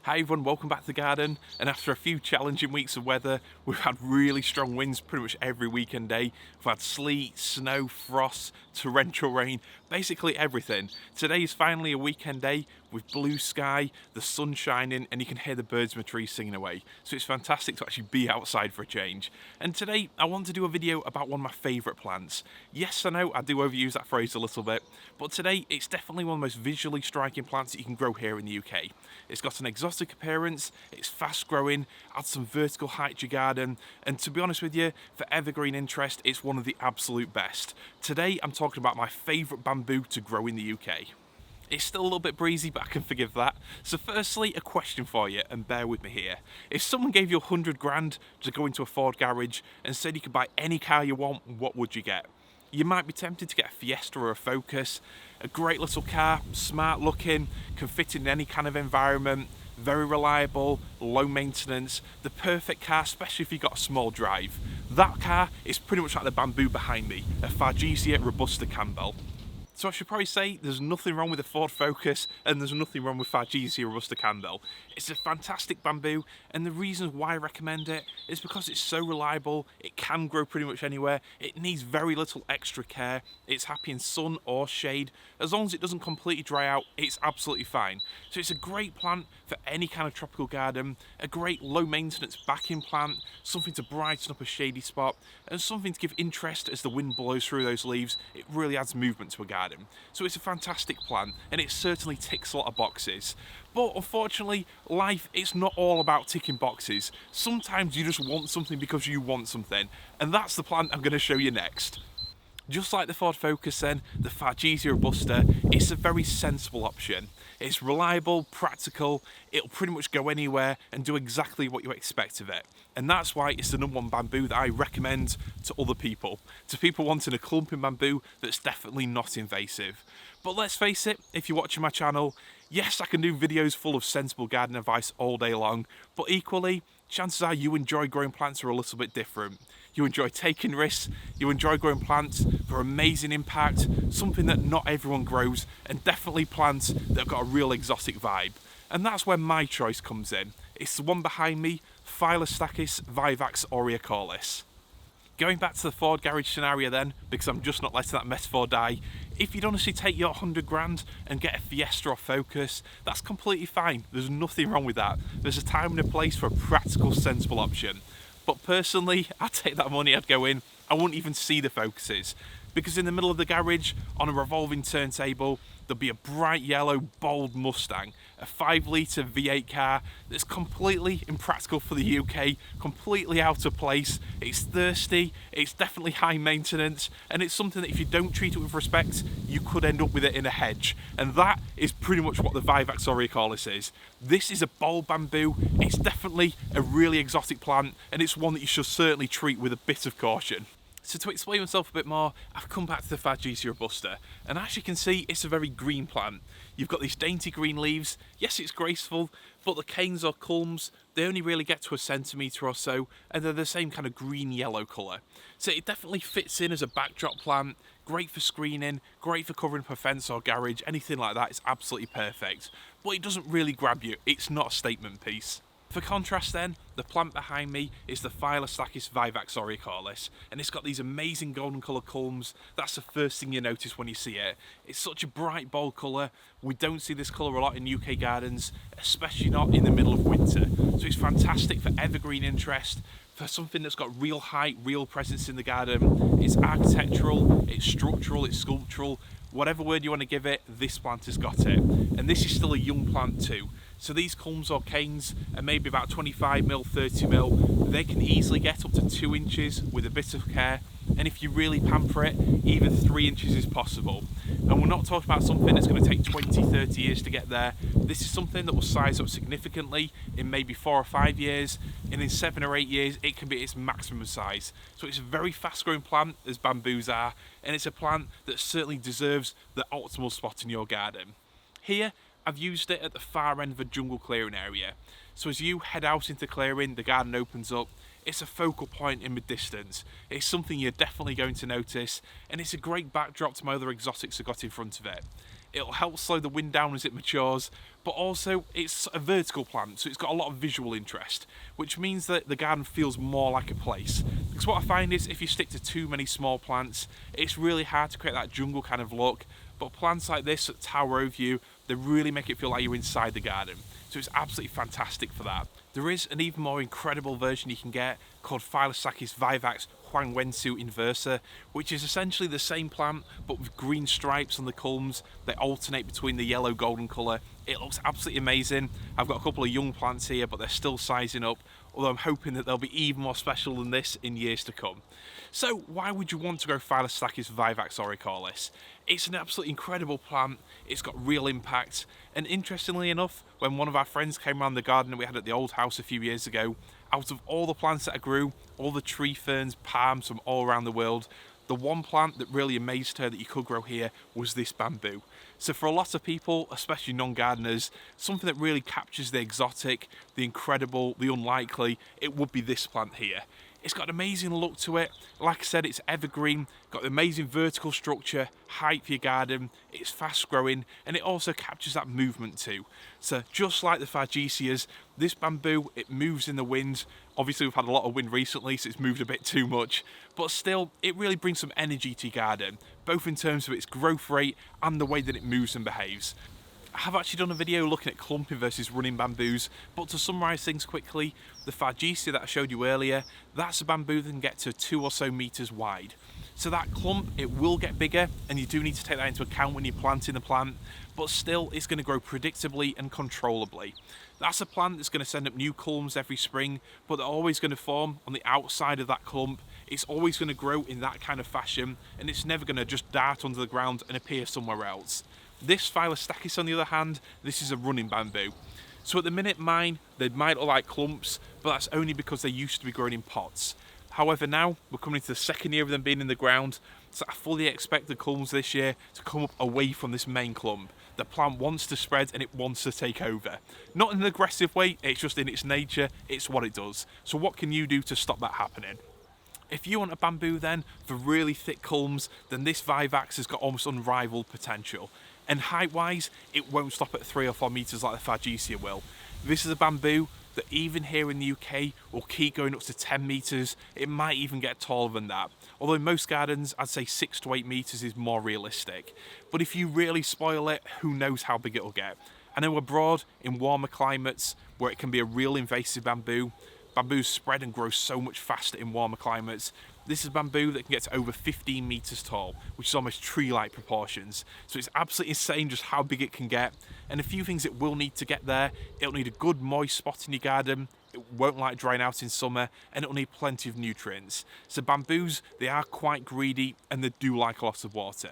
Hi everyone, welcome back to the garden. And after a few challenging weeks of weather, we've had really strong winds pretty much every weekend day. We've had sleet, snow, frost, torrential rain, basically everything. Today is finally a weekend day with blue sky, the sun shining, and you can hear the birds in the trees singing away. So it's fantastic to actually be outside for a change. And today I want to do a video about one of my favourite plants. Yes, I know I do overuse that phrase a little bit, but today it's definitely one of the most visually striking plants that you can grow here in the UK. It's got an exotic appearance, it's fast growing, adds some vertical height to your garden, and to be honest with you, for evergreen interest, it's one of the absolute best. Today I'm talking about my favourite bamboo to grow in the UK. It's still a little bit breezy, but I can forgive that. So firstly, a question for you, and bear with me here. If someone gave you 100 grand to go into a Ford garage and said you could buy any car you want, what would you get? You might be tempted to get a Fiesta or a Focus. A great little car, smart looking, can fit in any kind of environment, very reliable, low maintenance, the perfect car, especially if you've got a small drive. That car is pretty much like the bamboo behind me, a Fargesia robusta Campbell. So I should probably say there's nothing wrong with the Ford Focus and there's nothing wrong with Fargesia robusta Campbell. It's a fantastic bamboo, and the reason why I recommend it is because it's so reliable, it can grow pretty much anywhere, it needs very little extra care, it's happy in sun or shade. As long as it doesn't completely dry out, it's absolutely fine. So it's a great plant for any kind of tropical garden, a great low maintenance backing plant, something to brighten up a shady spot, and something to give interest as the wind blows through those leaves. It really adds movement to a garden. So it's a fantastic plant, and it certainly ticks a lot of boxes. But unfortunately, life, it's not all about ticking boxes. Sometimes you just want something because you want something, and that's the plant I'm going to show you next. Just like the Ford Focus then, the Fargesia robusta, it's a very sensible option. It's reliable, practical, it'll pretty much go anywhere and do exactly what you expect of it. And that's why it's the #1 bamboo that I recommend to other people. To people wanting a clumping bamboo that's definitely not invasive. But let's face it, if you're watching my channel, yes, I can do videos full of sensible garden advice all day long, but equally, chances are you enjoy growing plants are a little bit different. You enjoy taking risks, you enjoy growing plants for amazing impact, something that not everyone grows, and definitely plants that have got a real exotic vibe. And that's where my choice comes in. It's the one behind me, Phyllostachys vivax Aureocaulis. Going back to the Ford garage scenario then, because I'm just not letting that metaphor die, if you'd honestly take your 100 grand and get a Fiesta or Focus, that's completely fine. There's nothing wrong with that. There's a time and a place for a practical, sensible option. But personally, I'd take that money, I'd go in, I wouldn't even see the Focuses. Because in the middle of the garage, on a revolving turntable, there'll be a bright yellow, bold Mustang, a 5-litre V8 car that's completely impractical for the UK, completely out of place, it's thirsty, it's definitely high maintenance, and it's something that if you don't treat it with respect, you could end up with it in a hedge. And that is pretty much what the Vivax Aureocaulis is. This is a bold bamboo, it's definitely a really exotic plant, and it's one that you should certainly treat with a bit of caution. So to explain myself a bit more, I've come back to the Fargesia robusta, and as you can see, it's a very green plant. You've got these dainty green leaves. Yes, it's graceful, but the canes or culms, they only really get to a centimetre or so, and they're the same kind of green-yellow colour. So it definitely fits in as a backdrop plant, great for screening, great for covering up a fence or garage, anything like that, it's absolutely perfect. But it doesn't really grab you, it's not a statement piece. For contrast then, the plant behind me is the Phyllostachys vivax Aureocaulis, and it's got these amazing golden colour culms. That's the first thing you notice when you see it. It's such a bright, bold colour. We don't see this colour a lot in UK gardens, especially not in the middle of winter. So it's fantastic for evergreen interest, for something that's got real height, real presence in the garden. It's architectural, it's structural, it's sculptural. Whatever word you want to give it, this plant has got it. And this is still a young plant too. So these culms or canes are maybe about 25mm, 30mm. They can easily get up to 2 inches with a bit of care. And if you really pamper it, even 3 inches is possible. And we're not talking about something that's going to take 20, 30 years to get there. This is something that will size up significantly in maybe 4 or 5 years, and in 7 or 8 years it can be its maximum size. So it's a very fast growing plant, as bamboos are, and it's a plant that certainly deserves the optimal spot in your garden. Here, I've used it at the far end of a jungle clearing area. So as you head out into clearing, the garden opens up, it's a focal point in the distance. It's something you're definitely going to notice, and it's a great backdrop to my other exotics I've got in front of it. It'll help slow the wind down as it matures, but also it's a vertical plant, so it's got a lot of visual interest, which means that the garden feels more like a place. Because what I find is if you stick to too many small plants, it's really hard to create that jungle kind of look, but plants like this that tower over you, they really make it feel like you're inside the garden. So it's absolutely fantastic for that. There is an even more incredible version you can get called Phyllostachys vivax Aureocaulis, which is essentially the same plant but with green stripes on the culms. They alternate between the yellow golden colour. It looks absolutely amazing. I've got a couple of young plants here, but they're still sizing up, although I'm hoping that they'll be even more special than this in years to come. So why would you want to grow Phyllostachys vivax Aureocaulis? It's an absolutely incredible plant, it's got real impact, and interestingly enough, when one of our friends came around the garden that we had at the old house a few years ago, out of all the plants that I grew, all the tree ferns, palms from all around the world, the one plant that really amazed her that you could grow here was this bamboo. So for a lot of people, especially non-gardeners, something that really captures the exotic, the incredible, the unlikely, it would be this plant here. It's got an amazing look to it. Like I said, it's evergreen, got an amazing vertical structure, height for your garden, it's fast growing, and it also captures that movement too. So just like the Fargesias, this bamboo, it moves in the wind. Obviously we've had a lot of wind recently, so it's moved a bit too much, but still, it really brings some energy to your garden, both in terms of its growth rate and the way that it moves and behaves. I have actually done a video looking at clumping versus running bamboos, but to summarise things quickly, the Fargesia that I showed you earlier, that's a bamboo that can get to 2 or so metres wide. So that clump, it will get bigger, and you do need to take that into account when you're planting the plant, but still it's going to grow predictably and controllably. That's a plant that's going to send up new culms every spring, but they're always going to form on the outside of that clump. It's always going to grow in that kind of fashion, and it's never going to just dart under the ground and appear somewhere else. This Phyllostachys, on the other hand, this is a running bamboo. So at the minute mine, they might look like clumps, but that's only because they used to be grown in pots. However, now we're coming into the second year of them being in the ground, so I fully expect the culms this year to come up away from this main clump. The plant wants to spread and it wants to take over. Not in an aggressive way, it's just in its nature, it's what it does. So what can you do to stop that happening? If you want a bamboo then for really thick culms, then this Vivax has got almost unrivaled potential. And height-wise, it won't stop at 3 or 4 metres like the Fargesia will. This is a bamboo that even here in the UK will keep going up to 10 metres. It might even get taller than that. Although in most gardens, I'd say 6 to 8 metres is more realistic. But if you really spoil it, who knows how big it'll get. I know abroad, in warmer climates, where it can be a real invasive bamboo, bamboos spread and grow so much faster in warmer climates. This is bamboo that can get to over 15 metres tall, which is almost tree-like proportions. So it's absolutely insane just how big it can get. And a few things it will need to get there. It'll need a good moist spot in your garden. It won't like drying out in summer, and it'll need plenty of nutrients. So bamboos, they are quite greedy and they do like a lot of water.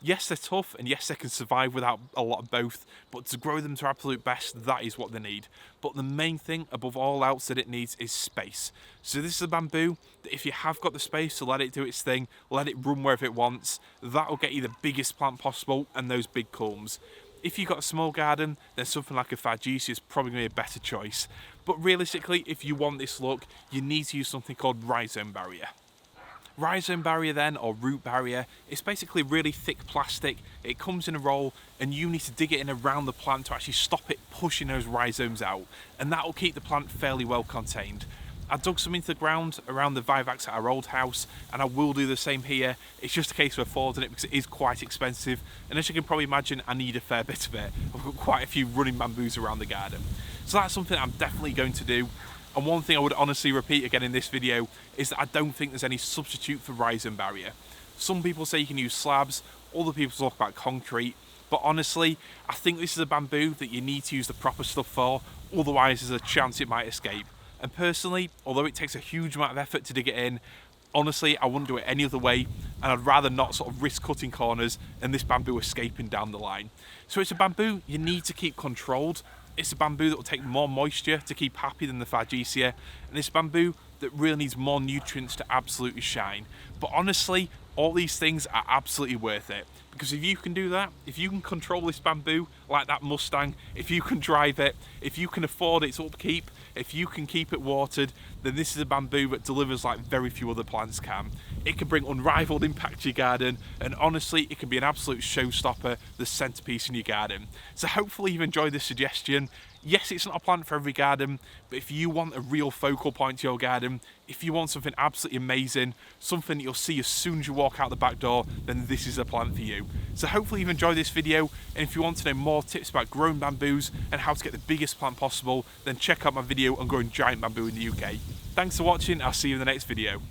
Yes, they're tough, and yes, they can survive without a lot of both, but to grow them to absolute best, that is what they need. But the main thing, above all else, that it needs is space. So this is a bamboo that if you have got the space to let it do its thing, let it run wherever it wants, that'll get you the biggest plant possible and those big culms. If you've got a small garden, then something like a Fargesia is probably going to be a better choice. But realistically, if you want this look, you need to use something called rhizome barrier. Rhizome barrier then, or root barrier, it's basically really thick plastic. It comes in a roll and you need to dig it in around the plant to actually stop it pushing those rhizomes out, and that will keep the plant fairly well contained. I dug some into the ground around the Vivax at our old house, and I will do the same here. It's just a case of affording it because it is quite expensive, and as you can probably imagine, I need a fair bit of it. I've got quite a few running bamboos around the garden. So that's something I'm definitely going to do. And one thing I would honestly repeat again in this video is that I don't think there's any substitute for rhizome barrier. Some people say you can use slabs, other people talk about concrete, but honestly, I think this is a bamboo that you need to use the proper stuff for, otherwise there's a chance it might escape. And personally, although it takes a huge amount of effort to dig it in, honestly, I wouldn't do it any other way, and I'd rather not sort of risk cutting corners and this bamboo escaping down the line. So it's a bamboo you need to keep controlled. It's a bamboo that will take more moisture to keep happy than the Fargesia, and it's bamboo that really needs more nutrients to absolutely shine. But honestly, All these things are absolutely worth it, because if you can do that, if you can control this bamboo like that Mustang, if you can drive it, if you can afford its upkeep, if you can keep it watered, then this is a bamboo that delivers like very few other plants can. It can bring unrivaled impact to your garden, and honestly, it can be an absolute showstopper, the centerpiece in your garden. So hopefully you've enjoyed this suggestion. Yes, it's not a plant for every garden, but if you want a real focal point to your garden, if you want something absolutely amazing, something that you'll see as soon as you walk out the back door, then this is a plant for you. So hopefully you've enjoyed this video, and if you want to know more tips about growing bamboos and how to get the biggest plant possible, then check out my video on growing giant bamboo in the UK. Thanks for watching, I'll see you in the next video.